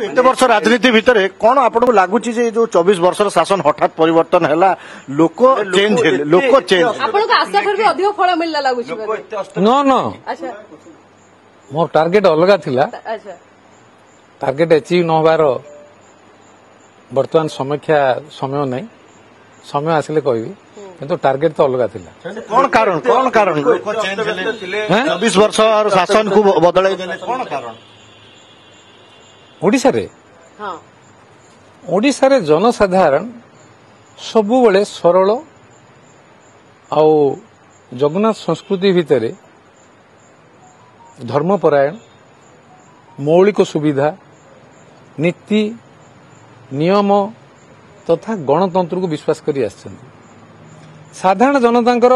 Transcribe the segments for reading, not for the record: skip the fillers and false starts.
एत वर्ष राजनीति भितर कौन आपको लगुच जो 24 वर्ष शासन हठात परिवर्तन है लोक चेंज लोक चेंज आशा अधिक फल मिलला लगुच नो नो मोर टार्गेट अलग थिला टार्गेट अचीव न होबार बर्तमान समीक्षा समय नहीं समय आसिले कहबी किंतु टार्गेट तो अलग थिला कौन कारण लोक चेंज 24 वर्ष शासन को बदलाई देले कौन कारण ओडिशा रे जनसाधारण सबु बेले सरल आउ जगन्नाथ संस्कृति भितर धर्मपरायण मौलिक सुविधा नीति नियम तथा गणतंत्र को विश्वास करी आछंती साधारण जनतांकर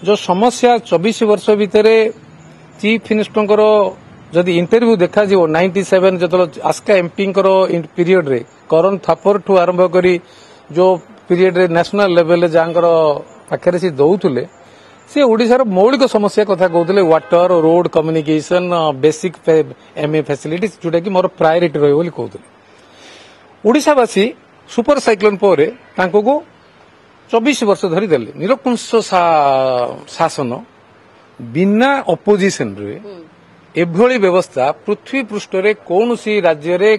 जो समस्या 24 वर्ष भितर चीफ मिनिस्टर जदि इंटरव्यू देखा जीवो 97 जो आस्का एमपी पीरियड रे करण थापर ठू आरंभ करी जो पीरियड रे नेशनल लेवल जहाँकर पाखे से दौले सी ओडिशार मौलिक समस्या कथा कहते water road communication basic MA facilities जोटा कि मोर प्रायोरिटी रही कहते ओडिशावासी सुपर साइक्लोन पर 24 वर्ष धरी देले निरकुंश शासन बिना अपोजिशन रे एभली व्यवस्था पृथ्वी पृष्ठ रे कौन सी राज्य रे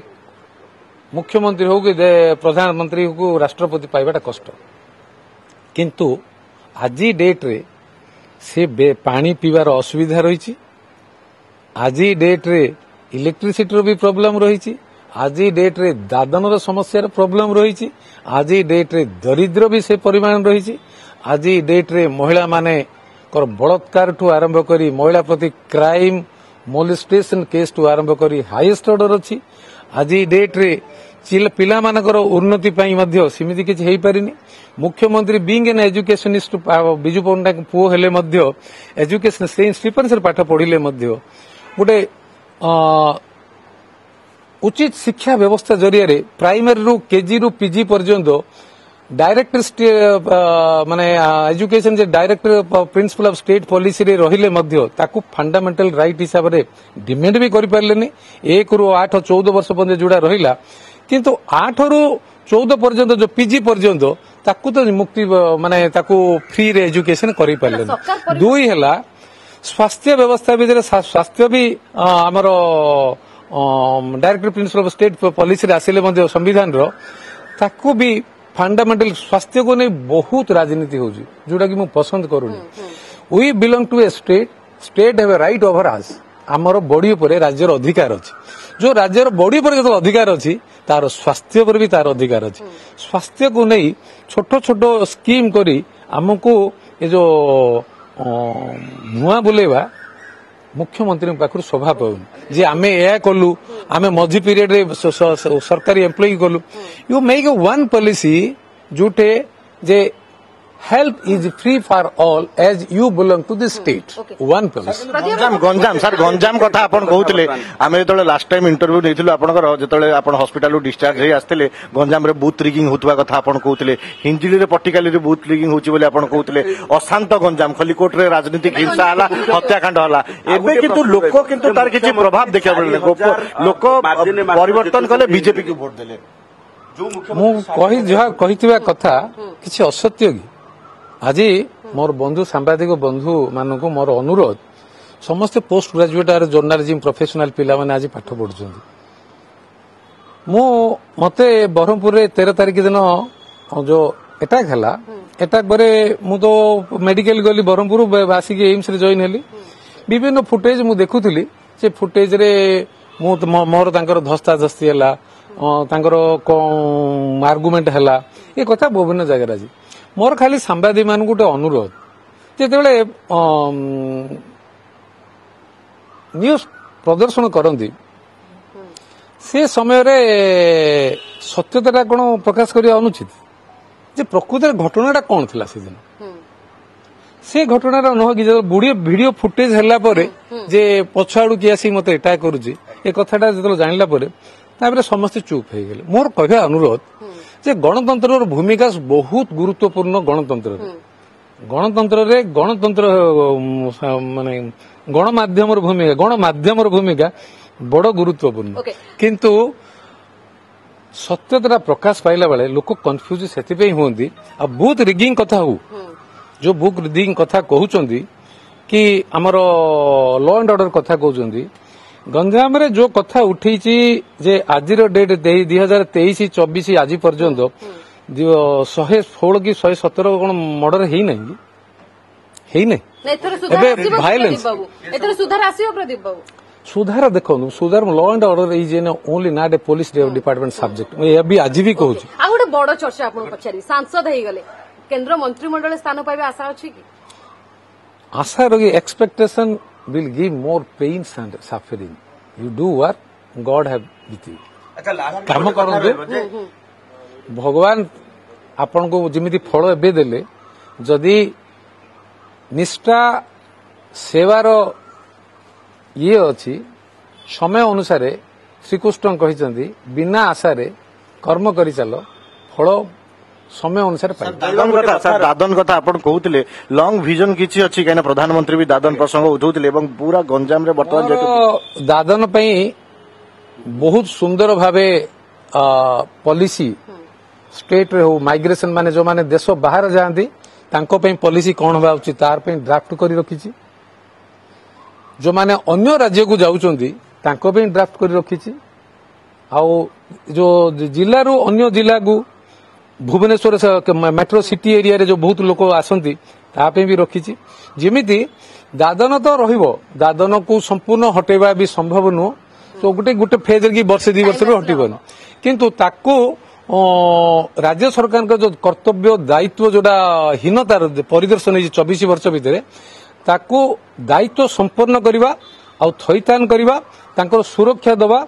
मुख्यमंत्री हो कि प्रधानमंत्री हो राष्ट्रपति पाइबाटा कष्ट किंतु आज डेट रे से पानी पीवार असुविधा रही आज डेट रे इलेक्ट्रिसिटी भी प्रोब्लेम रही आज डेट रे दादन समस्या प्रोब्लेम रही आज डेट रे दरिद्र भी से परिमाण रही आज डेट रे महिला माने बलात्कार ठू आरंभ करी महिला प्रति क्राइम मोलेस्टेशन केस टू आरंभ करी हाईएस्ट ऑर्डर अच्छी आज डेट रे पिला मानकर उन्नति मध्य सिमिति किछि हेई पारिनी मुख्यमंत्री being an educationist Biju Patnaik पुओ हेले मध्य एजुकेशन से स्टीफेंस पाठ पढ़िले मध्य गोटे उचित शिक्षा व्यवस्था जरिया रे प्राइमरी रु केजी रु पीजी पर्यंत डायरेक्टर माने education J director principle of state policy रे रहिले मध्य ताकू फंडामेंटल राइट हिसाब रे डिमांड भी करि पारलेनी 1 रु 8 14 वर्ष पर्यंत जुड़ा रहिला किंतु 8 रु 14 पर्यंत जो पीजी पर्यंत ताकू तो मुक्ति माने ताकू फ्री रे एजुकेशन करि पारलेनी दुई हला स्वास्थ्य व्यवस्था भी स्वास्थ्य भी हमर director principle of state policy रे आसिले मध्य संविधान रो ताकू भी फंडामेंटल स्वास्थ्य को नहीं बहुत राजनीति हो जोटा कि पसंद करूनी we belong to a state have a right over us आमर बॉडी उपर राज्यर अधिकार अच्छी जो राज्यर बॉडी पर जो अधिकार अच्छी तार स्वास्थ्य पर भी तार अधिकार अच्छी स्वास्थ्य को नहीं छोट छोट स्कीम करी आमको ये जो मुआ बुलेवा मुख्यमंत्री पाखर शोभा पाऊनी जे आमे या कलु आमे मझी पीरियड रे सरकारी एम्प्लॉय कलु यू मेक वन पॉलिसी जोटे जे help is free for all as you belong to the state one policy Ganjam sir Ganjam कथा आपण कहउतले आमे जेतले लास्ट टाइम इंटरव्यू देथिलु आपनकर जेतले आपण हॉस्पिटल रु डिस्चार्ज हे आस्तेले गंजाम रे बूथ रिगिंग होतबा कथा आपण कहउतले हिंजिली रे पर्टिकुलरली रे बूथ रिगिंग होची बोले आपण कहउतले अशांत गंजाम खलीकोट रे राजनीतिक हिंसा हला हत्याकांड हला एबे किंतु लोक किंतु तार किछि प्रभाव देखा बोले लोक परिवर्तन कले बीजेपी को वोट देले मु कहिथिबा कथा किछि असत्य कि आज मोर बंधु सांबादिक बंधु मानक मोर अनुरोध समस्त पोस्ट ग्रेजुएट आर जर्नालिज्म प्रोफेशनल पिला माने आज पाठ पढ़ुछंती मते बरहमपुर रे 13 तारिख दिन जो अटैक हला अटैक बरे मु तो मेडिकल गली बरहमपुर आसिक एम्स रे जॉइन हेली विभिन्न फुटेज मु देखुथली से फुटेज रे मु मोर तांकर धस्ता धस्ती हला तांकर आर्गुमेंट हला ये कथा विभिन्न जगह आज मोर खाली सांबादिक मान गोटे अनुरोध जेतेबेले न्यूज प्रदर्शन करती से समय रे सत्यता कौन प्रकाश करने अनुचित जे प्रकृत घटनाटा कौन थिला से दिन से घटनाटा नुह कि वीडियो फुटेज हैला परे जे पछाड़ू कि आसी मते अटैक करूची ए कथाटा जतलो जानला परे तापर समस्त चुप हो गले मोर कहबा अनुरोध जे गणतंत्र भूमिका बहुत गुरुत्वपूर्ण गणतंत्र माने गणमाध्यम भूमिका बड़ गुरुत्वपूर्ण किंतु ସତ୍ୟତା ପ୍ରକାଶ ପାଇଲା ବେଳେ ଲୋକ କନଫ୍ୟୁଜ ସେଥିପାଇଁ ହୁଅନ୍ତି। ଆଉ ବୁଥ ରିଗିଂ କଥା ହଉ, ଯୋଉ ବୁଥ ରିଗିଂ କଥା କହୁଛନ୍ତି କି ଆମର ଲ ଆଣ୍ଡ ଅର୍ଡର କଥା କହୁଛନ୍ତି, ଗଞ୍ଜାମରେ ଯୋଉ କଥା ଉଠେଇଛି ଯେ ଆଜିର ଡେଟ୍ 2023-24 ଆଜି ପର୍ଯ୍ୟନ୍ତ 116 କି 117 କଣ ମର୍ଡର ହେଇନାହିଁ ହେଇନାହିଁ। ଏଥର ସୁଧାର ଏବେ ଆସିବ violence- ପ୍ରଦୀପ ବାବୁ, ଏଥର ସୁଧାର ଆସିବ ପ୍ରଦୀପ ବାବୁ। ସୁଧାର ଦେଖନ୍ତୁ, ସୁଧାର law and order is only not a police department subject. ମୁଁ ଏହା ବି ଆଜି ବି କହୁଛି। ଆଉ ଗୋଟେ ବଡ ଚର୍ଚ୍ଚା ଆପଣଙ୍କୁ ପଚାରିବି, ସାଂସଦ ହେଇଗଲେ କେନ୍ଦ୍ର ମନ୍ତ୍ରିମଣ୍ଡଳ ସ୍ଥାନ ପାଇବା ଆଶା ଅଛି କି? ଆଶା ରଖି expectation will give more pains and suffering. You do work, God have with you. କାମ କରନ୍ତୁ, ଭଗବାନ ଆପଣଙ୍କୁ ଯେମିତି ଫଳ ଏବେ ଦେଲେ, ଯଦି ନିଷ୍ଠା ସେବାର ଇଏ ଅଛି, ସମୟ ଅନୁସାରେ ଶ୍ରୀକୃଷ୍ଣ କହିଛନ୍ତି ବିନା ଆଶାରେ କର୍ମ କରିଚାଲ, ଫଳ ସମୟ ଅନୁସାରେ ପାଇବ। ଦାଦନ କଥା ସାର୍, ଦାଦନ କଥା ଆପଣ କହୁଥିଲେ, ଲଙ୍ଗ ଭିଜନ କିଛି ଅଛି କାହିଁକି ନା ପ୍ରଧାନମନ୍ତ୍ରୀ ବି ଦାଦନ ପ୍ରସଙ୍ଗ ଉଠାଉଥିଲେ ଏବଂ ପୁରା ଗଞ୍ଜାମରେ ବର୍ତ୍ତମାନ ଯେହେତୁ ଦାଦନ ପାଇଁ ବହୁତ ସୁନ୍ଦର ଭାବେ ପଲିସି ଷ୍ଟେଟ୍ରେ ହଉ, ମାଇଗ୍ରେସନ ମାନେ ଯୋଉମାନେ ଦେଶ ବାହାରେ ଯାଆନ୍ତି ତାଙ୍କ ପାଇଁ ପଲିସି କଣ ହେବା ଉଚିତ ତାର ପାଇଁ ଡ୍ରାଫ୍ଟ କରି ରଖିଛି। ଯୋଉମାନେ ଅନ୍ୟ ରାଜ୍ୟକୁ ଯାଉଛନ୍ତି ତାଙ୍କ ପାଇଁ ଡ୍ରାଫ୍ଟ କରି ରଖିଛି। ଆଉ ଯୋଉ ଜିଲ୍ଲାରୁ ଅନ୍ୟ ଜିଲ୍ଲାକୁ ଭୁବନେଶ୍ୱର ମେଟ୍ରୋ ସିଟି ଏରିଆରେ ଯୋଉ ବହୁତ ଲୋକ ଆସନ୍ତି ତା ପାଇଁ ବି ରଖିଛି। ଯେମିତି ଦାଦନ ତ ରହିବ, ଦାଦନକୁ ସମ୍ପୂର୍ଣ୍ଣ ହଟେଇବା ବି ସମ୍ଭବ ନୁହଁ। ତ ଗୋଟେ ଫେଜରେ କି ବର୍ଷେ 2 ବର୍ଷରେ ହଟିବନି, କିନ୍ତୁ ତାକୁ ରାଜ୍ୟ ସରକାରଙ୍କ ଯୋଉ କର୍ତ୍ତବ୍ୟ ଦାୟିତ୍ୱ ଯୋଉଟା ହୀନତାର ପରିଦର୍ଶନ ହେଇଛି 24 ବର୍ଷ ଭିତରେ, ତାକୁ ଦାୟିତ୍ୱ ସମ୍ପନ୍ନ କରିବା ଆଉ ଥଇଥାନ କରିବା, ତାଙ୍କର ସୁରକ୍ଷା ଦେବା,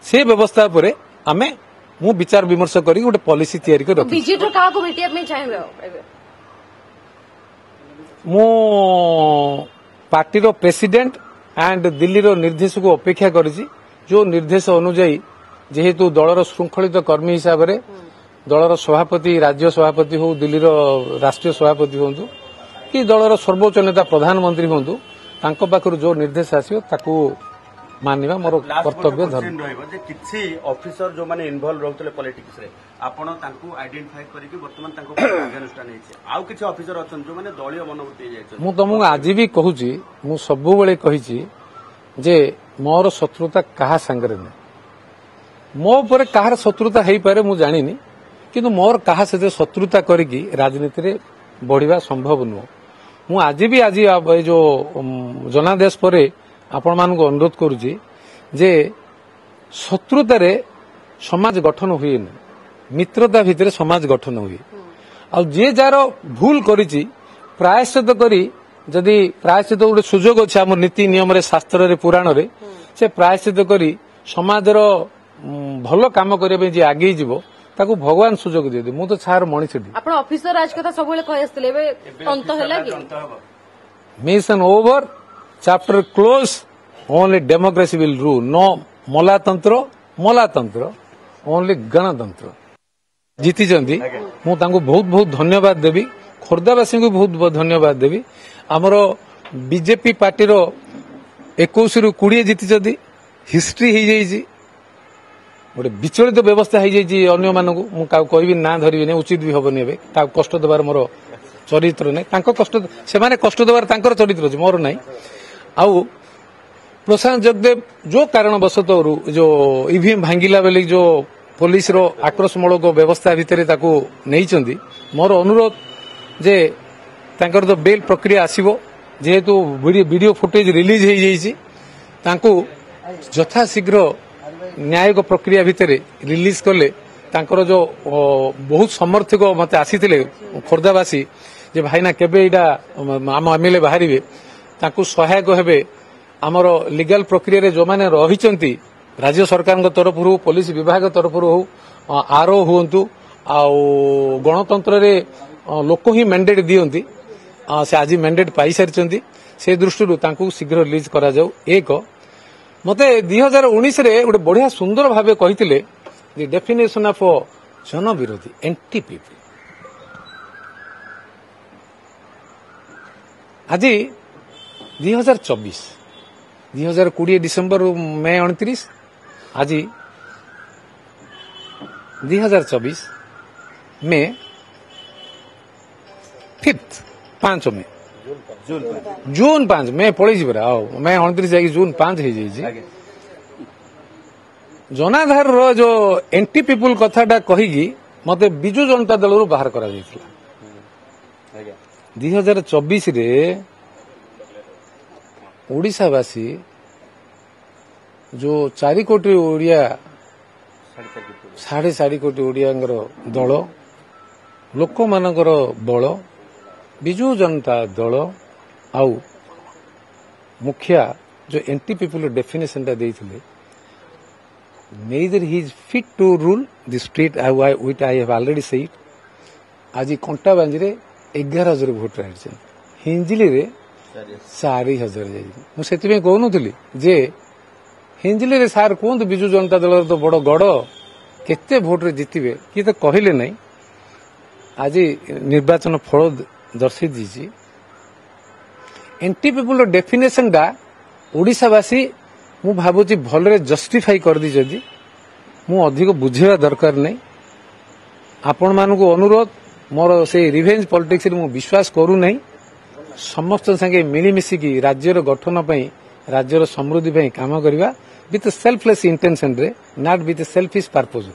ସେ ବ୍ୟବସ୍ଥା ଉପରେ ମୁଁ ବିଚାର ବିମର୍ଶ କରି ଗୋଟେ ପଲିସି ତିଆରି କରି ରଖିଛି। ବିଜେଡିର କାହାକୁ ଭେଟିବା ପାଇଁ ଚାହିଁବେ ଏବେ? ମୁଁ ପାର୍ଟିର ପ୍ରେସିଡେଣ୍ଟ ଆଣ୍ଡ ଦିଲ୍ଲୀର ନିର୍ଦ୍ଦେଶକୁ ଅପେକ୍ଷା କରିଛି। ଯୋଉ ନିର୍ଦ୍ଦେଶ ଅନୁଯାୟୀ ଯେହେତୁ ଦଳର ଶୃଙ୍ଖଳିତ କର୍ମୀ ହିସାବରେ ଦଳର ସଭାପତି, ରାଜ୍ୟ ସଭାପତି ହଉ, ଦିଲ୍ଲୀର ରାଷ୍ଟ୍ରୀୟ ସଭାପତି ହୁଅନ୍ତୁ କି ଦଳର ସର୍ବୋଚ୍ଚ ନେତା ପ୍ରଧାନମନ୍ତ୍ରୀ ହୁଅନ୍ତୁ, ତାଙ୍କ ପାଖରୁ ଯୋଉ ନିର୍ଦ୍ଦେଶ ଆସିବ ତାକୁ ମାନିବା ମୋର କର୍ତ୍ତବ୍ୟ ଧର୍ମ। ରହିବ ଯେ କିଛି ଅଫିସର ଯୋଉମାନେ ଇନଭଲ୍ଭ ରହୁଥିଲେ ପଲିଟିକ୍ସରେ, ଆପଣ ତାଙ୍କୁ ଆଇଡେଣ୍ଟିଫାଇ କରିକି ବର୍ତ୍ତମାନ ତାଙ୍କ ଉପରେ କାର୍ଯ୍ୟାନୁଷ୍ଠାନ ହେଇଛି। ଆଉ କିଛି ଅଫିସର ଅଛନ୍ତି ଯୋଉମାନେ ଦଳୀୟ ମନୋବୃତ୍ତି ହେଇଯାଇଛନ୍ତି। ମୁଁ ତମକୁ ଆଜି ବି କହୁଛି, ମୁଁ ସବୁବେଳେ କହିଛି ଯେ ମୋର ଶତ୍ରୁତା କାହା ସାଙ୍ଗରେ ନାହିଁ। ମୋ ଉପରେ କାହାର ଶତ୍ରୁତା ହେଇପାରେ ମୁଁ ଜାଣିନି, କିନ୍ତୁ ମୋର କାହା ସହିତ ଶତ୍ରୁତା କରିକି ରାଜନୀତିରେ ବଢିବା ସମ୍ଭବ ନୁହଁ। ମୁଁ ଆଜି ଏ ଯୋଉ ଜନାଦେଶ ପରେ ଆପଣମାନଙ୍କୁ ଅନୁରୋଧ କରୁଛି ଯେ ଶତ୍ରୁତାରେ ସମାଜ ଗଠନ ହୁଏନି, ମିତ୍ରତା ଭିତରେ ସମାଜ ଗଠନ ହୁଏ। ଆଉ ଯିଏ ଯାହାର ଭୁଲ କରିଛି ପ୍ରାୟଶ୍ଚିତ କରି, ଯଦି ପ୍ରାୟଶ୍ଚିତ ଗୋଟେ ସୁଯୋଗ ଅଛି ଆମ ନୀତି ନିୟମରେ, ଶାସ୍ତ୍ରରେ, ପୁରାଣରେ, ସେ ପ୍ରାୟଶ୍ଚିତ କରି ସମାଜର ଭଲ କାମ କରିବା ପାଇଁ ଯିଏ ଆଗେଇ ଯିବ ତାକୁ ଭଗବାନ ସୁଯୋଗ ଦିଅନ୍ତି। ମୁଁ ତ ଛାର ମଣିଷଟି। ଆପଣ ଅଫିସର ରାଜ କଥା ସବୁବେଳେ କହି ଆସିଥିଲେ, ଏବେ ଅନ୍ତ ହେଲା କି? Mission over, chapter close, only democracy will rule, no ମଲାତନ୍ତ୍ର, ଓନ୍ଲି ଗଣତନ୍ତ୍ର। ଜିତିଛନ୍ତି, ମୁଁ ତାଙ୍କୁ ବହୁତ ବହୁତ ଧନ୍ୟବାଦ ଦେବି। ଖୋର୍ଦ୍ଧାବାସୀଙ୍କୁ ବହୁତ ବହୁତ ଧନ୍ୟବାଦ ଦେବି। ଆମର ବିଜେପି ପାର୍ଟିର 21ରୁ 20 ଜିତିଛନ୍ତି, ହିଷ୍ଟ୍ରି ହେଇଯାଇଛି, ଗୋଟେ ବିଚଳିତ ବ୍ୟବସ୍ଥା ହେଇଯାଇଛି ଅନ୍ୟମାନଙ୍କୁ। ମୁଁ କାହାକୁ କହିବି, ନା ଧରିବିନି, ଉଚିତ ବି ହବନି। ଏବେ କାହାକୁ କଷ୍ଟ ଦେବାର ମୋର ଚରିତ୍ର ନାହିଁ। ତାଙ୍କ କଷ୍ଟ, ସେମାନେ କଷ୍ଟ ଦେବାର ତାଙ୍କର ଚରିତ୍ର ଅଛି, ମୋର ନାହିଁ। ଆଉ ପ୍ରଶାନ୍ତ ଜଗଦେବ ଯୋଉ କାରଣବଶତଃ ଯୋଉ ଇଭିଏମ୍ ଭାଙ୍ଗିଲା ବେଳେ ଯୋଉ ପୋଲିସର ଆକ୍ରୋଶମୂଳକ ବ୍ୟବସ୍ଥା ଭିତରେ ତାକୁ ନେଇଛନ୍ତି, ମୋର ଅନୁରୋଧ ଯେ ତାଙ୍କର ତ ବେଲ୍ ପ୍ରକ୍ରିୟା ଆସିବ, ଯେହେତୁ ଭିଡିଓ ଫୁଟେଜ ରିଲିଜ ହେଇଯାଇଛି, ତାଙ୍କୁ ଯଥାଶୀଘ୍ର ନ୍ୟାୟିକ ପ୍ରକ୍ରିୟା ଭିତରେ ରିଲିଜ କଲେ ତାଙ୍କର ଯୋଉ ବହୁତ ସମର୍ଥକ ମତେ ଆସିଥିଲେ ଖୋର୍ଦ୍ଧାବାସୀ ଯେ ଭାଇନା କେବେ ଏଇଟା ଆମ ଏମଏଲଏ ବାହାରିବେ, ତାଙ୍କୁ ସହାୟକ ହେବେ। ଆମର ଲିଗାଲ ପ୍ରକ୍ରିୟାରେ ଯୋଉମାନେ ରହିଛନ୍ତି, ରାଜ୍ୟ ସରକାରଙ୍କ ତରଫରୁ, ପୋଲିସ ବିଭାଗ ତରଫରୁ ହଉ, ଆରଓ ହୁଅନ୍ତୁ, ଆଉ ଗଣତନ୍ତ୍ରରେ ଲୋକ ହିଁ ମ୍ୟାଣ୍ଡେଟ୍ ଦିଅନ୍ତି, ସେ ଆଜି ମ୍ୟାଣ୍ଡେଟ୍ ପାଇସାରିଛନ୍ତି। ସେ ଦୃଷ୍ଟିରୁ ତାଙ୍କୁ ଶୀଘ୍ର ରିଲିଜ କରାଯାଉ। ଏକ ମତେ 2019ରେ ଗୋଟେ ବଢିଆ ସୁନ୍ଦର ଭାବେ କହିଥିଲେ, ଦି ଡେଫିନେସନ ଅଫ ଜନବିରୋଧୀ, ଏଣ୍ଟି ପିପଲ। ଆଜି 2024, 2020 ଡିସେମ୍ବର ମେ 29, ଆଜି 2024 में 5 में जून 5 मैं पड़ी परा मैं 29 जाकि जून 5 हो जाइए जनाधार रो जो एंटी पीपुल कथाटा कहीकि मते बिजु जनता दल बाहर करा 2024 रे ओडिशावासी जो 4 कोटी ओडिया 4.5 कोटी ओडिया दल लोक मानकर बल बिजु जनता दल आउ मुखिया जो एंटी पीपुल डेफिनेशन टा देइथिले neither he is fit to rule the state which I have already said आज कंटा बांजी रे 11,000 भोटर आइछन हिंजिली रे 4,000 जाई मु सेति में कहनुथली जे हिंजिली रे सार कोन बिजु जनता दल तो बड़ गड़ केते भोट रे जितिबे कि तो कहिले नै आज निर्वाचन फल दर्शि दीची एंटी पीपुल डेफिनेशन टा ओडिशावासी मु भाबुची भलरे जस्टिफाई कर दी जदी मु अधिक बुझेवा दरकार नै आपण मानको अनुरोध मोर से रिवेंज पॉलिटिक्स रे मु विश्वास करू नै समस्त संगे मिलीमिशी की राज्यर गठन पई राज्यर समृद्धि पई काम करबा विथ सेल्फलेस इंटेंशन रे नॉट विथ सेल्फिश पर्पज